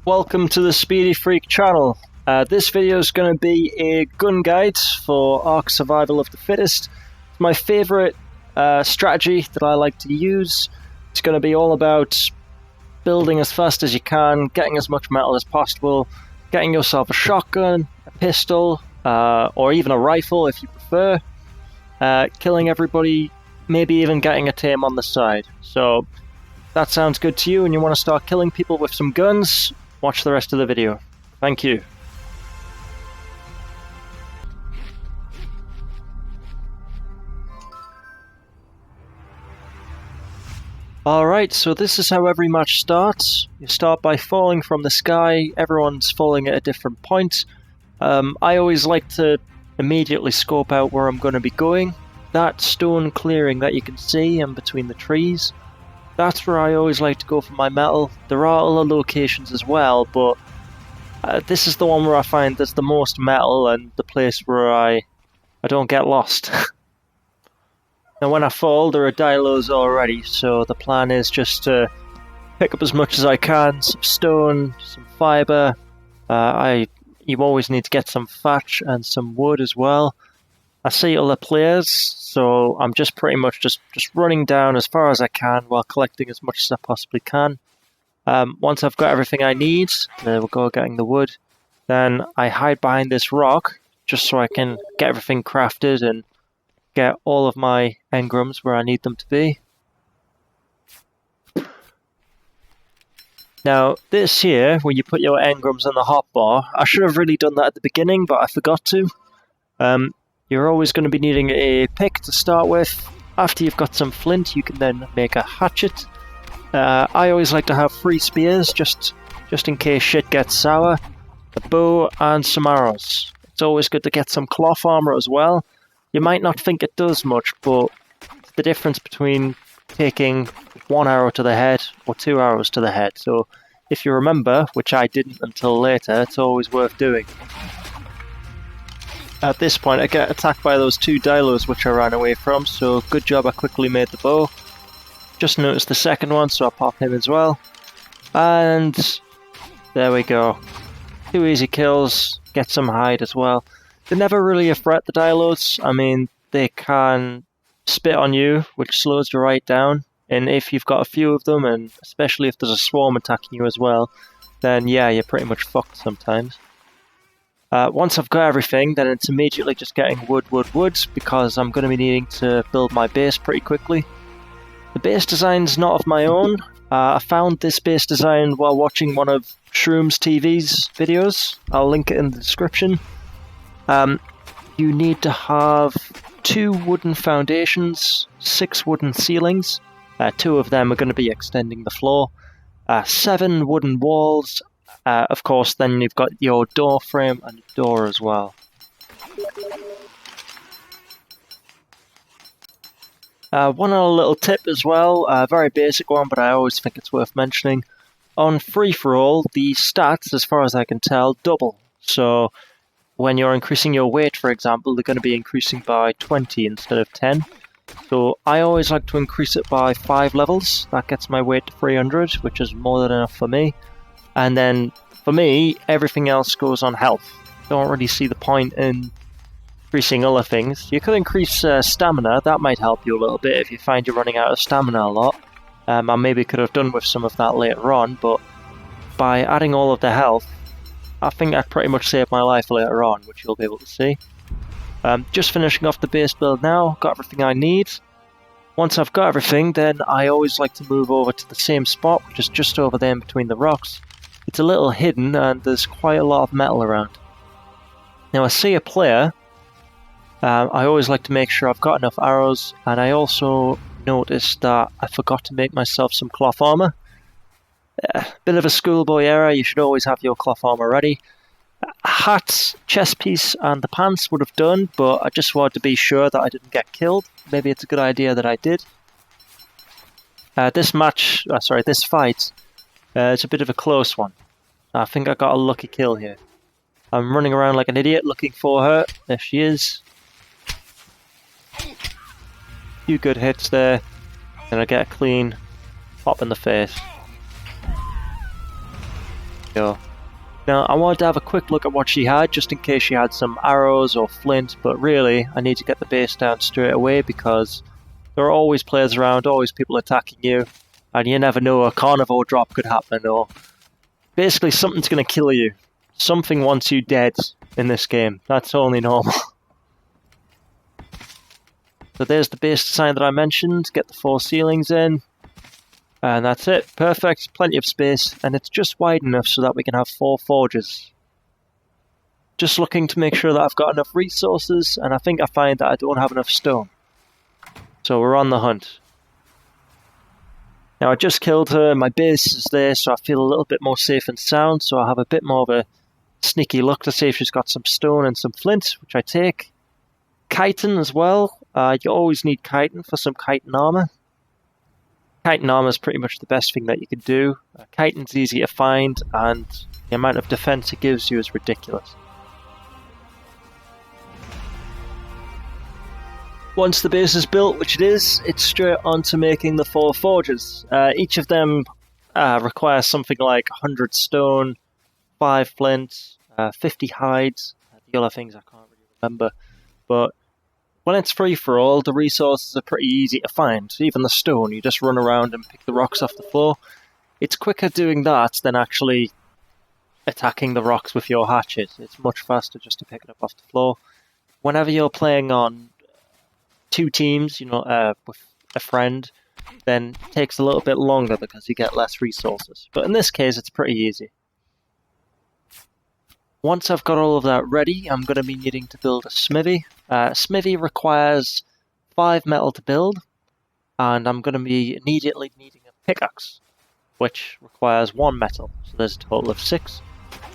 Welcome to the Speedy Freak channel. This video is going to be a gun guide for Ark Survival of the Fittest. It's my favourite strategy that I like to use. It's going to be all about building as fast as you can, getting as much metal as possible, getting yourself a shotgun, a pistol, or even a rifle if you prefer, killing everybody, maybe even getting a tame on the side. So that sounds good to you and you want to start killing people with some guns, watch the rest of the video. Thank you. Alright, so this is how every match starts. You start by falling from the sky, everyone's falling at a different point. I always like to immediately scope out where I'm going to be going. That stone clearing that you can see in between the trees, that's where I always like to go for my metal. There are other locations as well, but this is the one where I find there's the most metal and the place where I don't get lost. Now when I fall, there are dilos already, so the plan is just to pick up as much as I can, some stone, some fibre. You always need to get some thatch and some wood as well. I see other players, so I'm just pretty much just running down as far as I can while collecting as much as I possibly can. Once I've got everything I need, we'll go getting the wood, then I hide behind this rock just so I can get everything crafted and get all of my engrams where I need them to be. Now this here, where you put your engrams in the hotbar, I should have really done that at the beginning, but I forgot to. You're always going to be needing a pick to start with. After you've got some flint, you can then make a hatchet. I always like to have 3 spears, just in case shit gets sour. A bow and some arrows. It's always good to get some cloth armor as well. You might not think it does much, but the difference between taking 1 arrow to the head or 2 arrows to the head. So if you remember, which I didn't until later, it's always worth doing. At this point I get attacked by those 2 dilos which I ran away from, so good job I quickly made the bow. Just noticed the second one, so I'll pop him as well. And there we go. 2 easy kills, get some hide as well. They're never really a threat, the dilos. I mean, they can spit on you, which slows you right down. And if you've got a few of them, and especially if there's a swarm attacking you as well, then yeah, you're pretty much fucked sometimes. Once I've got everything, then it's immediately just getting wood, because I'm going to be needing to build my base pretty quickly. The base design's not of my own. I found this base design while watching one of Shrooms TV's videos. I'll link it in the description. You need to have 2 wooden foundations, 6 wooden ceilings. 2 of them are going to be extending the floor. 7 wooden walls. Of course, then you've got your door frame and door as well. One other little tip as well, a very basic one, but I always think it's worth mentioning. On free-for-all, the stats, as far as I can tell, double. So when you're increasing your weight, for example, they're going to be increasing by 20 instead of 10. So I always like to increase it by 5 levels. That gets my weight to 300, which is more than enough for me. And then, for me, everything else goes on health. Don't really see the point in increasing other things. You could increase stamina, that might help you a little bit if you find you're running out of stamina a lot. I maybe could have done with some of that later on, but by adding all of the health, I think that pretty much saved my life later on, which you'll be able to see. Just finishing off the base build now, got everything I need. Once I've got everything, then I always like to move over to the same spot, which is just over there in between the rocks. It's a little hidden and there's quite a lot of metal around. Now I see a player. I always like to make sure I've got enough arrows, and I also noticed that I forgot to make myself some cloth armor. Bit of a schoolboy error, you should always have your cloth armor ready. Hat, chest piece and the pants would have done, but I just wanted to be sure that I didn't get killed. Maybe it's a good idea that I did. This fight, it's a bit of a close one. I think I got a lucky kill here. I'm running around like an idiot looking for her. There she is. Few good hits there, and I get a clean pop in the face. Go. Now, I wanted to have a quick look at what she had, just in case she had some arrows or flint, but really, I need to get the base down straight away because there are always players around, always people attacking you, and you never know, a carnivore drop could happen, or basically something's going to kill you. Something wants you dead in this game. That's only normal. So there's the base design that I mentioned, get the 4 ceilings in. And that's it, perfect, plenty of space, and it's just wide enough so that we can have 4 forges. Just looking to make sure that I've got enough resources, and I think I find that I don't have enough stone. So we're on the hunt. Now I just killed her, my base is there, so I feel a little bit more safe and sound, so I have a bit more of a sneaky look to see if she's got some stone and some flint, which I take. Chitin as well, you always need chitin for some chitin armor. Chitin armor is pretty much the best thing that you can do. Chitin's easy to find, and the amount of defense it gives you is ridiculous. Once the base is built, which it is, it's straight on to making the 4 forges. Each of them requires something like 100 stone, 5 flint, 50 hides. The other things I can't really remember. But when it's free for all, the resources are pretty easy to find. Even the stone, you just run around and pick the rocks off the floor. It's quicker doing that than actually attacking the rocks with your hatchet. It's much faster just to pick it up off the floor. Whenever you're playing on 2 teams, with a friend, then it takes a little bit longer because you get less resources. But in this case, it's pretty easy. Once I've got all of that ready, I'm going to be needing to build a smithy. Smithy requires 5 metal to build, and I'm going to be immediately needing a pickaxe, which requires 1 metal, so there's a total of 6.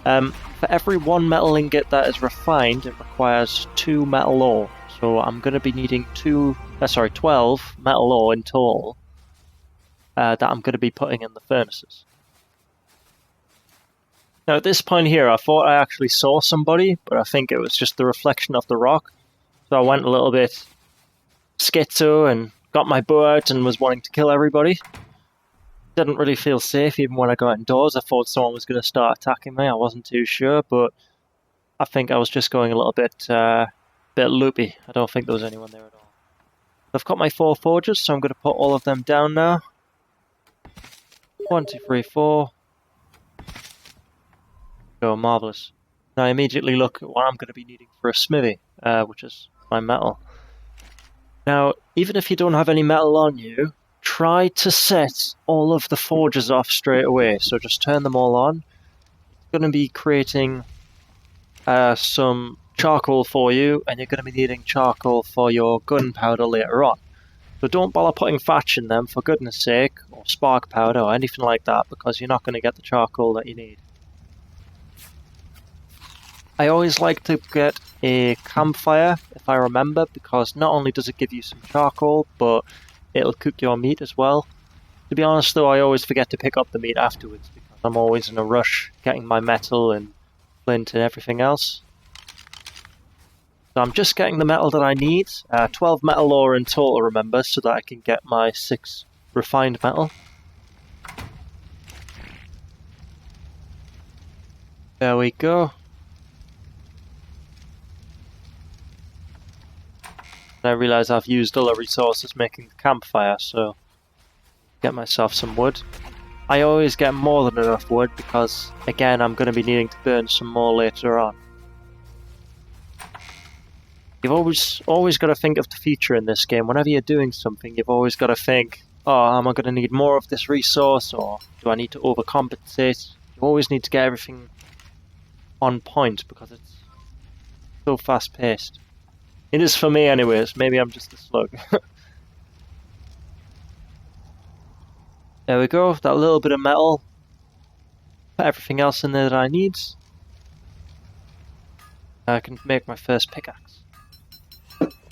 For every 1 metal ingot that is refined, it requires 2 metal ore, so I'm going to be needing 12 metal ore in total that I'm going to be putting in the furnaces. Now at this point here, I thought I actually saw somebody, but I think it was just the reflection of the rock. So I went a little bit schizo and got my bow out and was wanting to kill everybody. Didn't really feel safe even when I got indoors. I thought someone was going to start attacking me. I wasn't too sure, but I think I was just going a little bit loopy. I don't think there was anyone there at all. I've got my 4 forges, so I'm going to put all of them down now. 1, 2, 3, 4. Go, marvellous. Now I immediately look at what I'm going to be needing for a smithy, which is my metal. Now, even if you don't have any metal on you, try to set all of the forges off straight away. So just turn them all on. It's going to be creating some charcoal for you, and you're going to be needing charcoal for your gunpowder later on. So don't bother putting thatch in them, for goodness sake, or spark powder or anything like that, because you're not going to get the charcoal that you need. I always like to get a campfire, if I remember, because not only does it give you some charcoal, but it'll cook your meat as well. To be honest though, I always forget to pick up the meat afterwards, because I'm always in a rush getting my metal and flint and everything else. So I'm just getting the metal that I need, 12 metal ore in total, remember, so that I can get my 6 refined metal. There we go. I realise I've used all the resources making the campfire, so get myself some wood. I always get more than enough wood because, again, I'm going to be needing to burn some more later on. You've always got to think of the future in this game. Whenever you're doing something, you've always got to think, oh, am I going to need more of this resource, or do I need to overcompensate? You always need to get everything on point because it's so fast-paced. It is for me anyways, maybe I'm just a slug. There we go, that little bit of metal. Put everything else in there that I need. I can make my first pickaxe.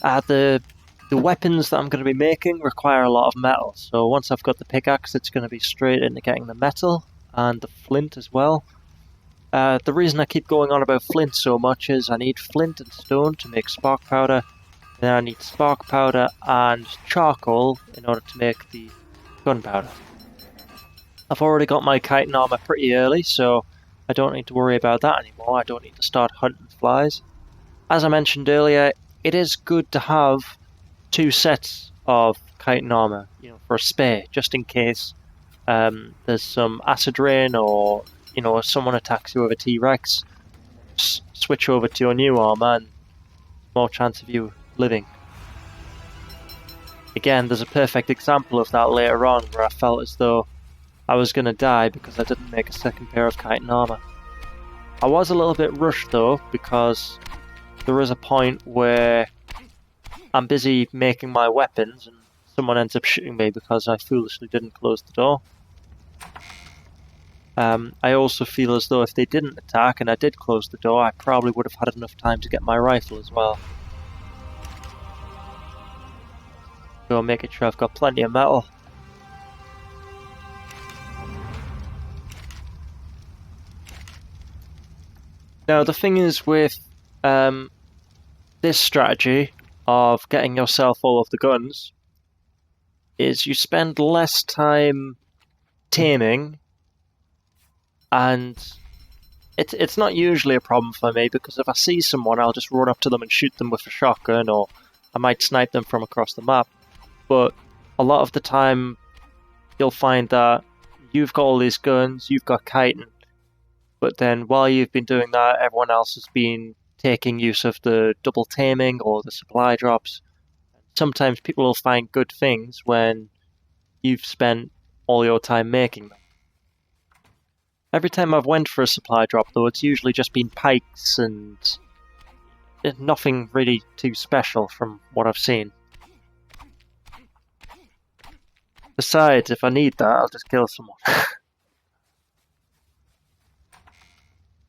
The weapons that I'm going to be making require a lot of metal, so once I've got the pickaxe it's going to be straight into getting the metal and the flint as well. The reason I keep going on about flint so much is I need flint and stone to make spark powder, and then I need spark powder and charcoal in order to make the gunpowder. I've already got my chitin armor pretty early, so I don't need to worry about that anymore. I don't need to start hunting flies. As I mentioned earlier, it is good to have 2 sets of chitin armor, for a spare, just in case there's some acid rain or, if someone attacks you with a T-Rex, switch over to your new armor and more chance of you living. Again, there's a perfect example of that later on where I felt as though I was going to die because I didn't make a second pair of chitin armor. I was a little bit rushed though, because there is a point where I'm busy making my weapons and someone ends up shooting me because I foolishly didn't close the door. I also feel as though if they didn't attack and I did close the door, I probably would have had enough time to get my rifle as well. So making sure I've got plenty of metal. Now the thing is with this strategy of getting yourself all of the guns is you spend less time taming, and it's not usually a problem for me because if I see someone I'll just run up to them and shoot them with a shotgun, or I might snipe them from across the map. But a lot of the time you'll find that you've got all these guns, you've got chitin, but then while you've been doing that, everyone else has been taking use of the double taming or the supply drops. Sometimes people will find good things when you've spent all your time making them. Every time I've went for a supply drop though, it's usually just been pikes and nothing really too special from what I've seen. Besides, if I need that, I'll just kill someone.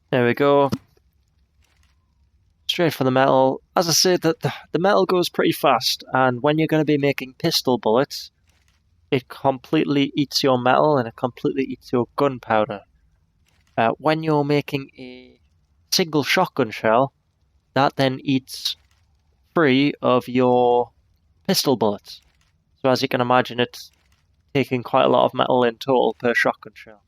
There we go. Straight for the metal. As I said, the metal goes pretty fast, and when you're going to be making pistol bullets, it completely eats your metal and it completely eats your gunpowder. When you're making a single shotgun shell, that then eats 3 of your pistol bullets. So as you can imagine, it's taking quite a lot of metal in total per shotgun shell.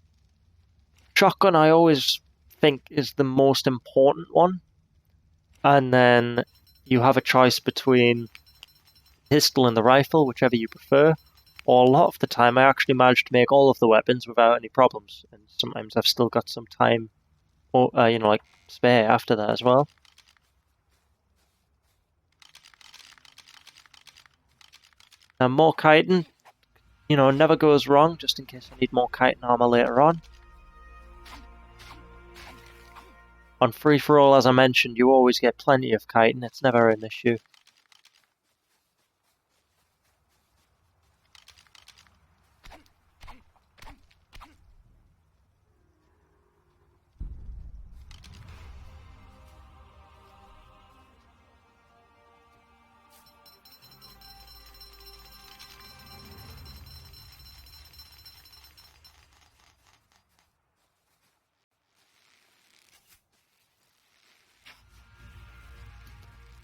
Shotgun I always think is the most important one, and then you have a choice between pistol and the rifle, whichever you prefer, or a lot of the time I actually managed to make all of the weapons without any problems, and sometimes I've still got some time, or like spare after that as well. Now more chitin, never goes wrong, just in case I need more chitin armor later on. On free-for-all, as I mentioned, you always get plenty of chitin, it's never an issue.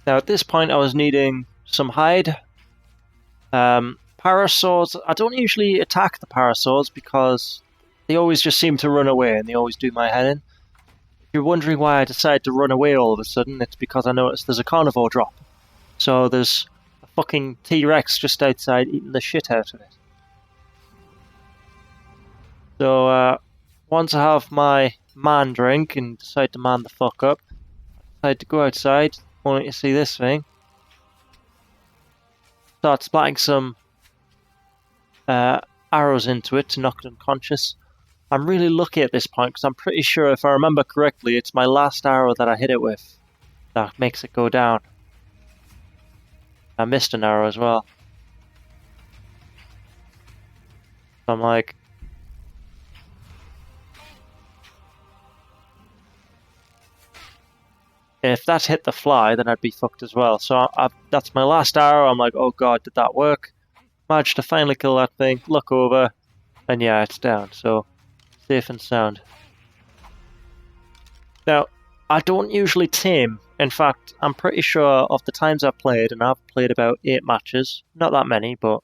Now at this point I was needing some hide. Parasaurs, I don't usually attack the parasaurs because they always just seem to run away and they always do my head in. If you're wondering why I decided to run away all of a sudden, it's because I noticed there's a carnivore drop. So there's a fucking T-Rex just outside eating the shit out of it. So once I have my man drink and decide to man the fuck up, I decide to go outside, only to see this thing. Start splatting some arrows into it to knock it unconscious. I'm really lucky at this point because I'm pretty sure, if I remember correctly, it's my last arrow that I hit it with that makes it go down. I missed an arrow as well. So I'm like, if that hit the fly, then I'd be fucked as well. So that's my last arrow. I'm like, oh god, did that work? Managed to finally kill that thing, look over, and yeah, it's down. So, safe and sound. Now, I don't usually tame. In fact, I'm pretty sure of the times I've played, and I've played about 8 matches. Not that many, but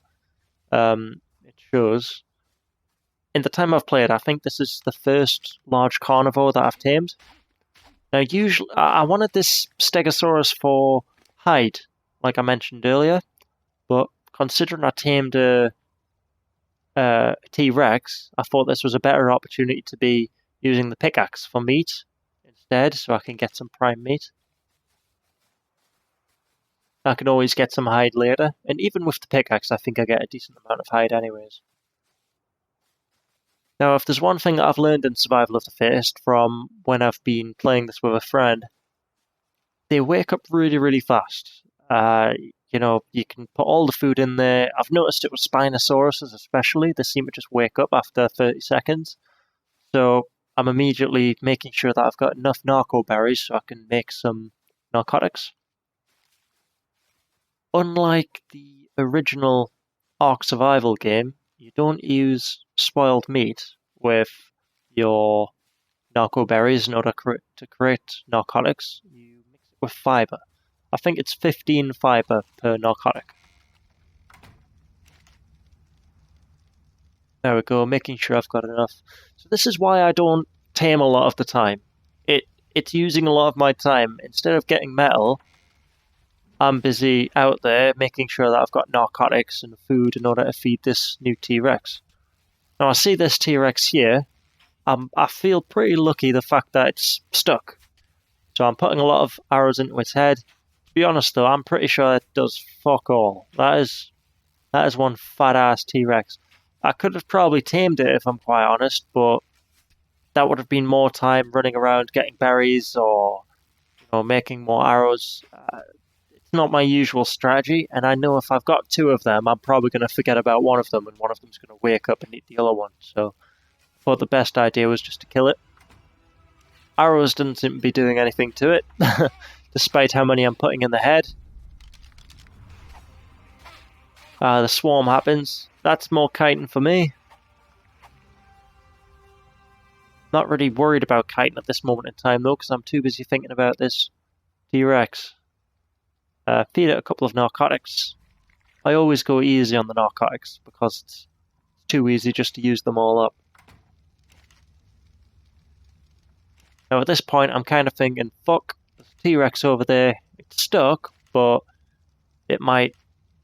it shows. in the time I've played, I think this is the first large carnivore that I've tamed. Now, usually, I wanted this Stegosaurus for hide, like I mentioned earlier, but considering I tamed a T-Rex, I thought this was a better opportunity to be using the pickaxe for meat instead, so I can get some prime meat. I can always get some hide later, and even with the pickaxe, I think I get a decent amount of hide anyways. Now, if there's one thing that I've learned in Survival of the Fittest from when I've been playing this with a friend, they wake up really, really fast. You know, you can put all the food in there. I've noticed it with Spinosauruses especially. They seem to just wake up after 30 seconds. So I'm immediately making sure that I've got enough narco berries so I can make some narcotics. Unlike the original Ark Survival game, you don't use spoiled meat with your narco berries in order to create narcotics. You mix it with fiber. I think it's 15 fiber per narcotic. There we go, making sure I've got enough. So this is why I don't tame a lot of the time. It's using a lot of my time. Instead of getting metal, I'm busy out there making sure that I've got narcotics and food in order to feed this new T-Rex. Now I see this T-Rex here. I feel pretty lucky the fact that it's stuck. So I'm putting a lot of arrows into its head. To be honest though, I'm pretty sure it does fuck all. That is one fat ass T-Rex. I could have probably tamed it if I'm quite honest, but that would have been more time running around getting berries or making more arrows. It's not my usual strategy, and I know if I've got two of them, I'm probably going to forget about one of them, and one of them's going to wake up and eat the other one. So I thought the best idea was just to kill it. Arrows didn't seem to be doing anything to it, despite how many I'm putting in the head. The swarm happens. That's more chitin for me. Not really worried about chitin at this moment in time though, because I'm too busy thinking about this T-Rex. Feed it a couple of narcotics. I always go easy on the narcotics because it's too easy just to use them all up. Now at this point I'm kind of thinking, fuck, there's a T-Rex over there. It's stuck, but it might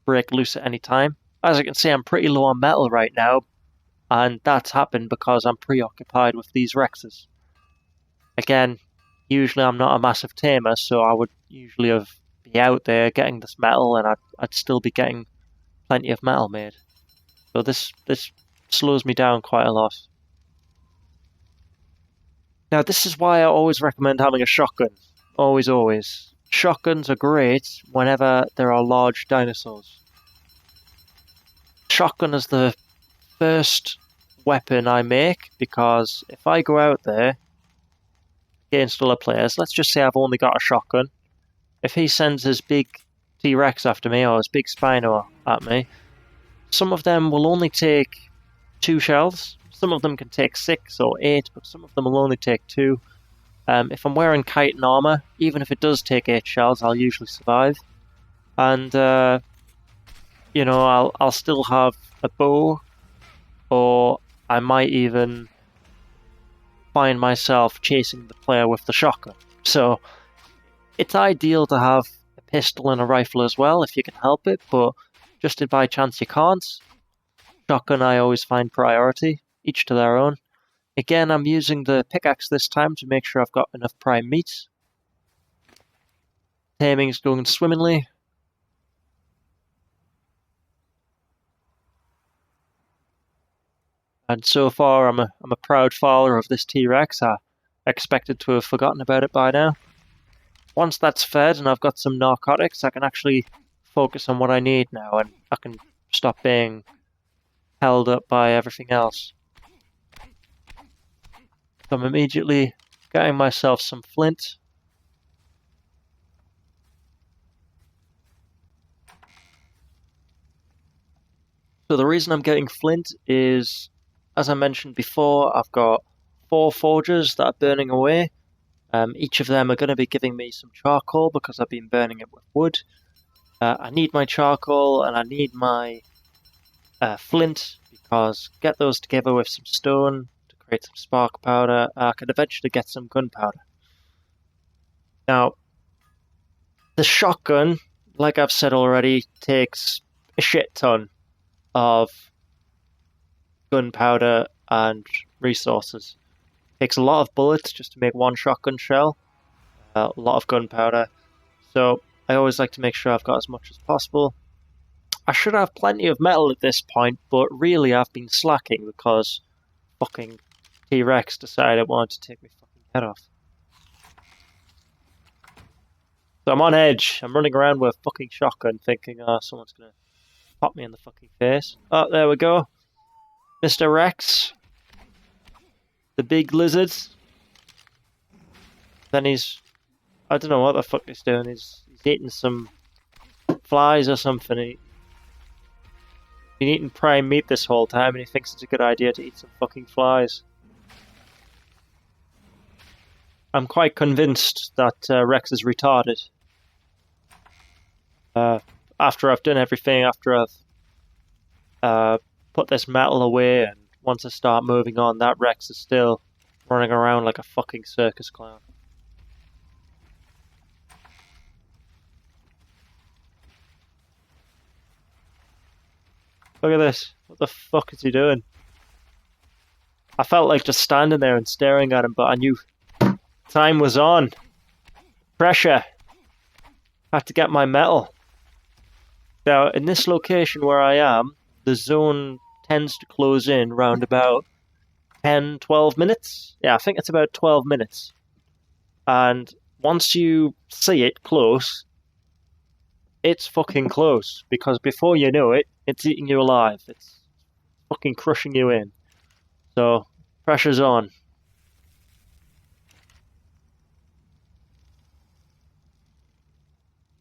break loose at any time. As you can see, I'm pretty low on metal right now, and that's happened because I'm preoccupied with these Rexes. Again, usually I'm not a massive tamer, so I would usually be out there getting this metal, and I'd still be getting plenty of metal made. So this slows me down quite a lot. Now this is why I always recommend having a shotgun. Always, always. Shotguns are great whenever there are large dinosaurs. Shotgun is the first weapon I make, because if I go out there against other players, let's just say I've only got a shotgun. If he sends his big T-Rex after me, or his big Spino at me, some of them will only take 2 shells. Some of them can take 6 or 8, but some of them will only take 2. If I'm wearing chitin armor, even if it does take 8 shells, I'll usually survive. And, I'll still have a bow, or I might even find myself chasing the player with the shotgun. So it's ideal to have a pistol and a rifle as well if you can help it, but just if by chance you can't, shotgun I always find priority, each to their own. Again, I'm using the pickaxe this time to make sure I've got enough prime meat. Taming's going swimmingly. And so far, I'm a proud follower of this T-Rex. I expected to have forgotten about it by now. Once that's fed and I've got some narcotics, I can actually focus on what I need now, and I can stop being held up by everything else. So I'm immediately getting myself some flint. So the reason I'm getting flint is, as I mentioned before, I've got 4 forges that are burning away. Each of them are going to be giving me some charcoal because I've been burning it with wood. I need my charcoal and I need my flint because get those together with some stone to create some spark powder, I could eventually get some gunpowder. Now, the shotgun, like I've said already, takes a shit ton of gunpowder and resources. It takes a lot of bullets just to make one shotgun shell, a lot of gunpowder, so I always like to make sure I've got as much as possible. I should have plenty of metal at this point, but really I've been slacking because fucking T-Rex decided it wanted to take my fucking head off. So I'm on edge. I'm running around with a fucking shotgun thinking, oh, someone's gonna pop me in the fucking face. Oh, there we go. Mr. Rex. The big lizard. Then I don't know what the fuck he's doing. He's eating some flies or something. He's been eating prime meat this whole time and he thinks it's a good idea to eat some fucking flies. I'm quite convinced that Rex is retarded. After I've done everything, after I've put this metal away, and once I start moving on, that Rex is still running around like a fucking circus clown. Look at this. What the fuck is he doing? I felt like just standing there and staring at him, but I knew time was on. Pressure. I had to get my metal. Now, in this location where I am, the zone tends to close in round about 10, 12 minutes. Yeah, I think it's about 12 minutes. And once you see it close, it's fucking close. Because before you know it, it's eating you alive. It's fucking crushing you in. So, pressure's on.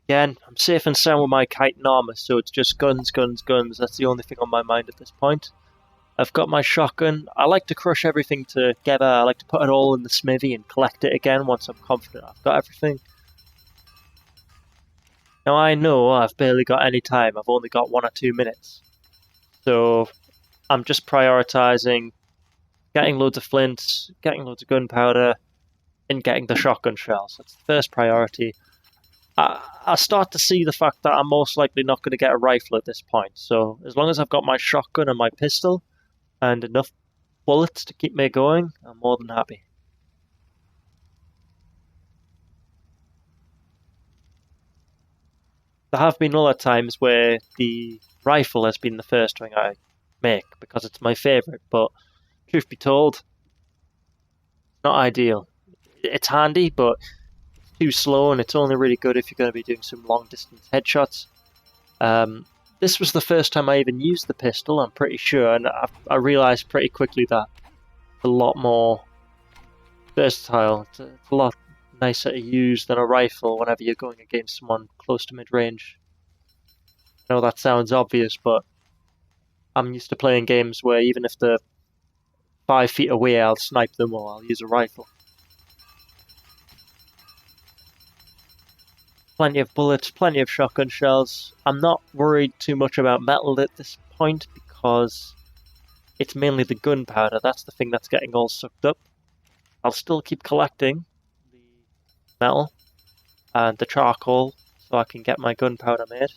Again, I'm safe and sound with my chitin armor, so it's just guns, guns, guns. That's the only thing on my mind at this point. I've got my shotgun. I like to crush everything together. I like to put it all in the smithy and collect it again once I'm confident I've got everything. Now I know I've barely got any time. I've only got 1 or 2 minutes. So I'm just prioritizing getting loads of flints, getting loads of gunpowder, and getting the shotgun shells. That's the first priority. I start to see the fact that I'm most likely not going to get a rifle at this point. So as long as I've got my shotgun and my pistol and enough bullets to keep me going, I'm more than happy. There have been other times where the rifle has been the first thing I make because it's my favourite, but truth be told, not ideal. It's handy, but too slow, and it's only really good if you're going to be doing some long distance headshots. This was the first time I even used the pistol, I'm pretty sure, and I realised pretty quickly that it's a lot more versatile. It's a lot nicer to use than a rifle whenever you're going against someone close to mid-range. I know that sounds obvious, but I'm used to playing games where even if they're 5 feet away, I'll snipe them or I'll use a rifle. Plenty of bullets, plenty of shotgun shells. I'm not worried too much about metal at this point because it's mainly the gunpowder. That's the thing that's getting all sucked up. I'll still keep collecting the metal and the charcoal so I can get my gunpowder made.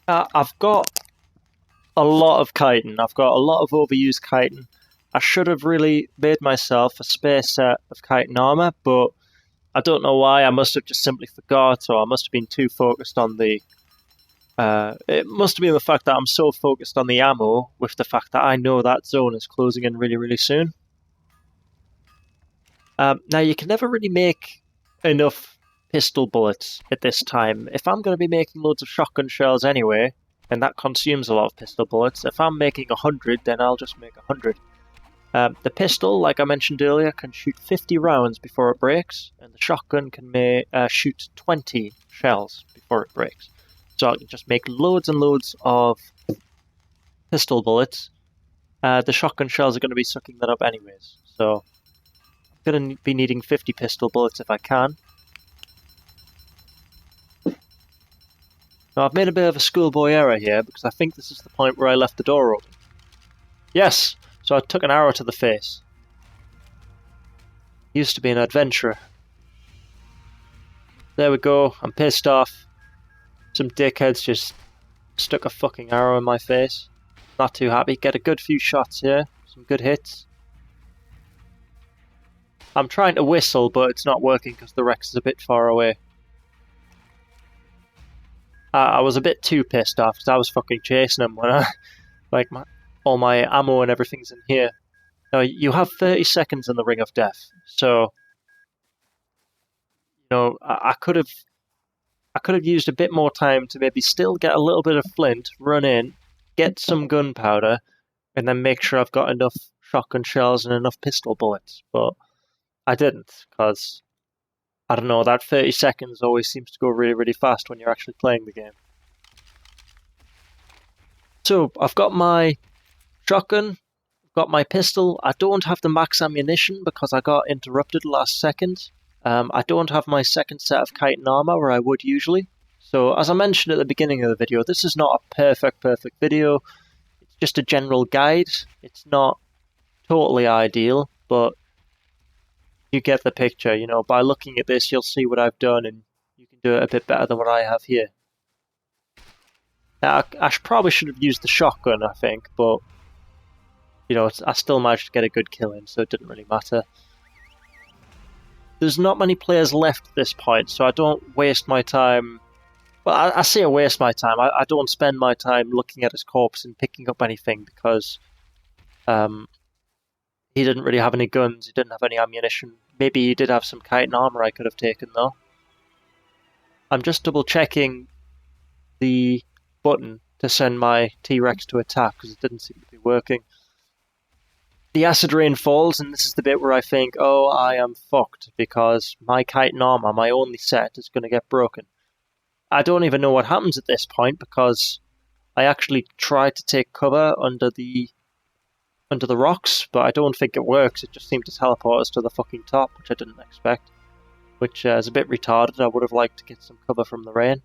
I've got a lot of chitin. I've got a lot of overused chitin. I should have really made myself a spare set of chitin armor, but I don't know why. I must have just simply forgot, or I must have been too focused on the... it must have been the fact that I'm so focused on the ammo with the fact that I know that zone is closing in really, really soon. Now, you can never really make enough pistol bullets at this time. If I'm going to be making loads of shotgun shells anyway, and that consumes a lot of pistol bullets. If I'm making 100, then I'll just make 100. The pistol, like I mentioned earlier, can shoot 50 rounds before it breaks, and the shotgun can shoot 20 shells before it breaks. So I can just make loads and loads of pistol bullets. The shotgun shells are going to be sucking that up anyways, so I'm going to be needing 50 pistol bullets if I can. Now I've made a bit of a schoolboy error here because I think this is the point where I left the door open. Yes! So I took an arrow to the face. Used to be an adventurer. There we go, I'm pissed off. Some dickheads just stuck a fucking arrow in my face. Not too happy. Get a good few shots here. Some good hits. I'm trying to whistle, but it's not working because the Rex is a bit far away. I was a bit too pissed off because I was fucking chasing him when all my ammo and everything's in here. Now, you have 30 seconds in the Ring of Death, so I could have used a bit more time to maybe still get a little bit of flint, run in, get some gunpowder, and then make sure I've got enough shotgun shells and enough pistol bullets. But I didn't, because I don't know, that 30 seconds always seems to go really, really fast when you're actually playing the game. So, I've got my shotgun, I've got my pistol. I don't have the max ammunition because I got interrupted last second. I don't have my second set of chitin armor where I would usually. So, as I mentioned at the beginning of the video, this is not a perfect video. It's just a general guide. It's not totally ideal, but you get the picture. By looking at this, you'll see what I've done, and you can do it a bit better than what I have here. Now, I probably should have used the shotgun, I think, but I still managed to get a good kill in, so it didn't really matter. There's not many players left at this point, so I don't waste my time. Well, I say I waste my time. I don't spend my time looking at his corpse and picking up anything because he didn't really have any guns, he didn't have any ammunition. Maybe he did have some chitin armor I could have taken though. I'm just double checking the button to send my T-Rex to attack because it didn't seem to be working. The acid rain falls, and this is the bit where I think, oh, I am fucked because my chitin armor, my only set, is going to get broken. I don't even know what happens at this point because I actually tried to take cover under the rocks, but I don't think it works. It just seemed to teleport us to the fucking top, which I didn't expect. Which is a bit retarded. I would have liked to get some cover from the rain.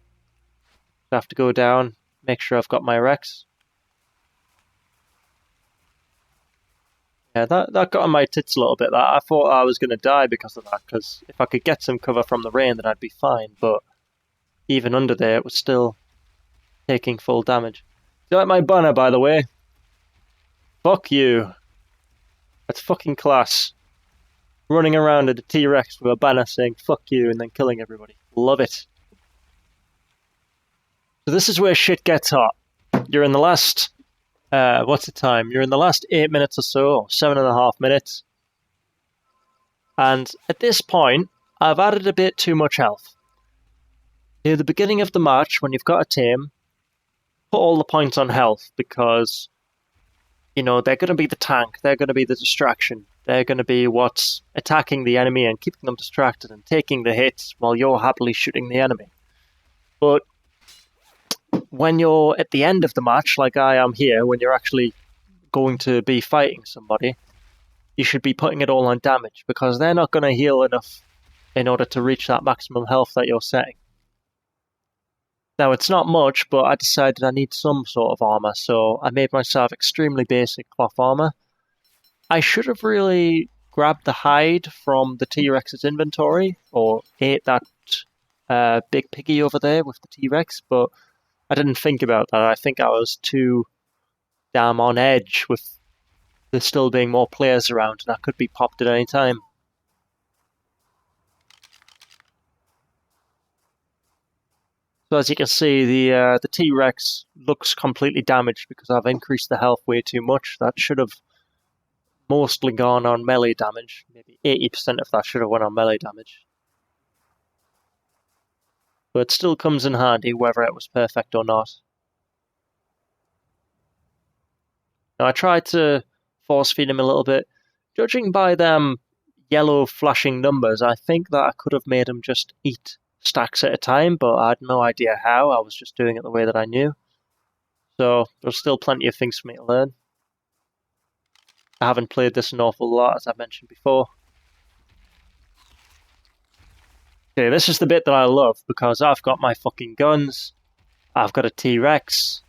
I have to go down, make sure I've got my Rex. Yeah, that got on my tits a little bit. I thought I was going to die because of that, because if I could get some cover from the rain, then I'd be fine, but even under there, it was still taking full damage. Do you like my banner, by the way? Fuck you. That's fucking class. Running around at a T-Rex with a banner saying fuck you and then killing everybody. Love it. So this is where shit gets hot. You're in the last... what's the time? You're in the last 8 minutes or so, or 7.5 minutes. And at this point, I've added a bit too much health. Near the beginning of the match, when you've got a tame, put all the points on health because... they're going to be the tank, they're going to be the distraction, they're going to be what's attacking the enemy and keeping them distracted and taking the hits while you're happily shooting the enemy. But when you're at the end of the match, like I am here, when you're actually going to be fighting somebody, you should be putting it all on damage because they're not going to heal enough in order to reach that maximum health that you're setting. Now, it's not much, but I decided I need some sort of armor, so I made myself extremely basic cloth armor. I should have really grabbed the hide from the T-Rex's inventory, or ate that big piggy over there with the T-Rex, but I didn't think about that. I think I was too damn on edge with there still being more players around, and I could be popped at any time. So as you can see, the T-Rex looks completely damaged because I've increased the health way too much. That should have mostly gone on melee damage. Maybe 80% of that should have went on melee damage. But it still comes in handy whether it was perfect or not. Now I tried to force feed him a little bit. Judging by them yellow flashing numbers, I think that I could have made him just eat stacks at a time, but I had no idea how. I was just doing it the way that I knew. So there's still plenty of things for me to learn. I haven't played this an awful lot, as I mentioned before. Okay, this is the bit that I love, because I've got my fucking guns. I've got a T-Rex,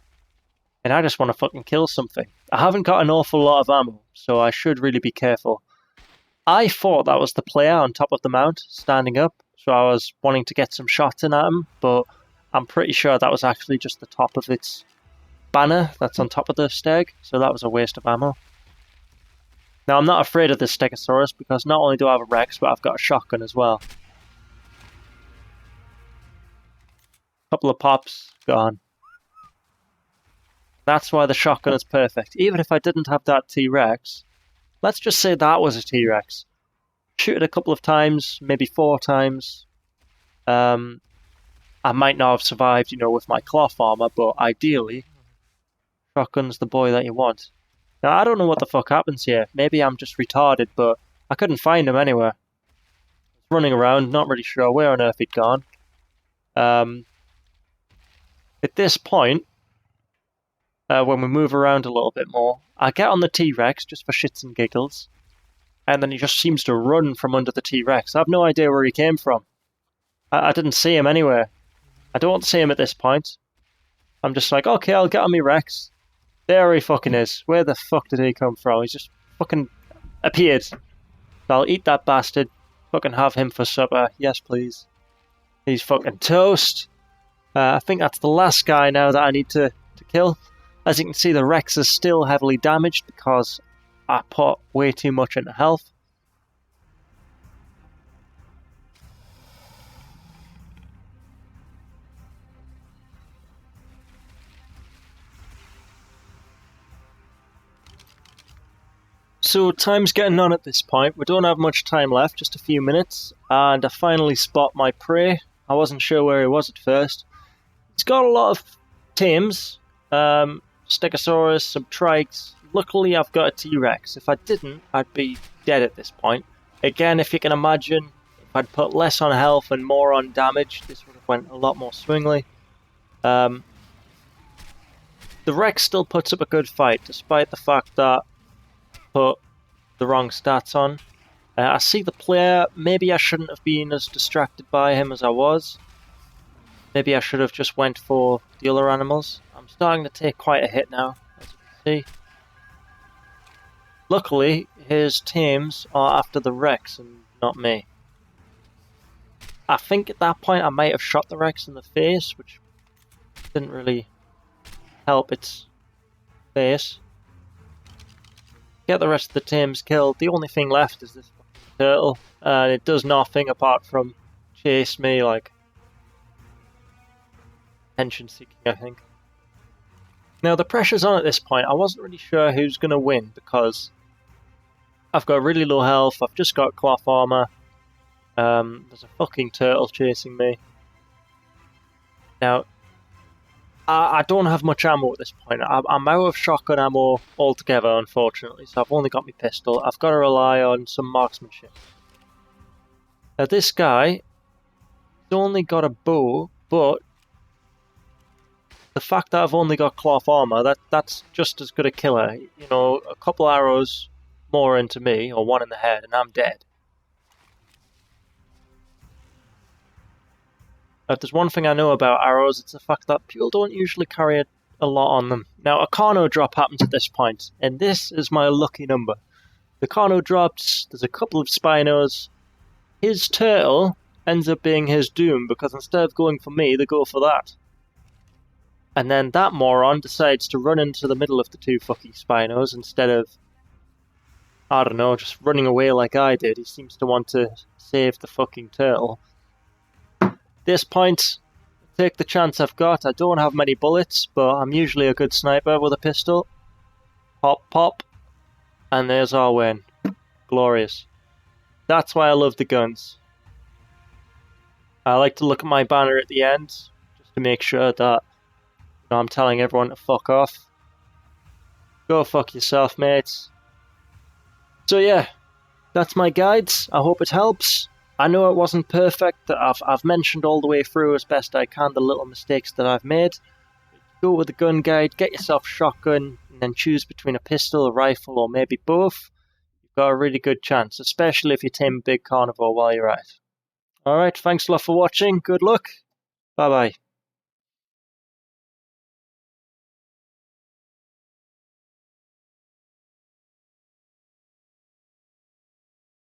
and I just want to fucking kill something. I haven't got an awful lot of ammo, so I should really be careful. I thought that was the player on top of the mount, standing up, so I was wanting to get some shots in at him, but I'm pretty sure that was actually just the top of its banner that's on top of the steg, so that was a waste of ammo. Now, I'm not afraid of this Stegosaurus because not only do I have a Rex, but I've got a shotgun as well. Couple of pops, gone. That's why the shotgun is perfect. Even if I didn't have that T-Rex, let's just say that was a T-Rex. Shoot it a couple of times, maybe 4 times. I might not have survived, with my cloth armor, but ideally, shotgun's the boy that you want. Now, I don't know what the fuck happens here. Maybe I'm just retarded, but I couldn't find him anywhere. Running around, not really sure where on earth he'd gone. At this point, when we move around a little bit more, I get on the T-Rex just for shits and giggles, and then he just seems to run from under the T-Rex. I have no idea where he came from. I didn't see him anywhere. I don't see him at this point. I'm just like, okay, I'll get on my Rex. There he fucking is. Where the fuck did he come from? He's just fucking appeared. So I'll eat that bastard. Fucking have him for supper. Yes, please. He's fucking toast. I think that's the last guy now that I need to kill. As you can see, the Rex is still heavily damaged because I put way too much into health. So time's getting on at this point. We don't have much time left, just a few minutes, and I finally spot my prey. I wasn't sure where he was at first. He's got a lot of tames, Stegosaurus, some Trikes. Luckily I've got a T-Rex. If I didn't, I'd be dead at this point. Again, if you can imagine, if I'd put less on health and more on damage, this would have went a lot more swingly. The Rex still puts up a good fight, despite the fact that put the wrong stats on. I see the player. Maybe I shouldn't have been as distracted by him as I was. Maybe I should have just went for the other animals. I'm starting to take quite a hit now, as you can see. Luckily, his tames are after the Rex and not me. I think at that point I might have shot the Rex in the face, which didn't really help its face. Get the rest of the tames killed. The only thing left is this fucking turtle, and it does nothing apart from chase me, like attention seeking, I think. Now the pressure's on at this point. I wasn't really sure who's going to win because I've got really low health, I've just got cloth armor, there's a fucking turtle chasing me. Now, I don't have much ammo at this point. I'm out of shotgun ammo altogether, unfortunately, so I've only got my pistol. I've got to rely on some marksmanship. Now this guy, he's only got a bow, but the fact that I've only got cloth armor, that's just as good a killer. A couple arrows more into me, or one in the head, and I'm dead. If there's one thing I know about arrows, it's the fact that people don't usually carry a lot on them. Now, a Carno drop happens at this point, and this is my lucky number. The Carno drops, there's a couple of Spinos. His turtle ends up being his doom, because instead of going for me, they go for that. And then that moron decides to run into the middle of the two fucking Spinos instead of, I don't know, just running away like I did. He seems to want to save the fucking turtle. This point, take the chance I've got. I don't have many bullets, but I'm usually a good sniper with a pistol. Pop, pop. And there's our win. Glorious. That's why I love the guns. I like to look at my banner at the end, just to make sure that I'm telling everyone to fuck off. Go fuck yourself, mates. So yeah, that's my guides. I hope it helps. I know it wasn't perfect. I've mentioned all the way through as best I can the little mistakes that I've made. Go with the gun guide, get yourself a shotgun, and then choose between a pistol, a rifle, or maybe both. You've got a really good chance, especially if you tame a big carnivore while you're at it. Alright, thanks a lot for watching. Good luck. Bye bye.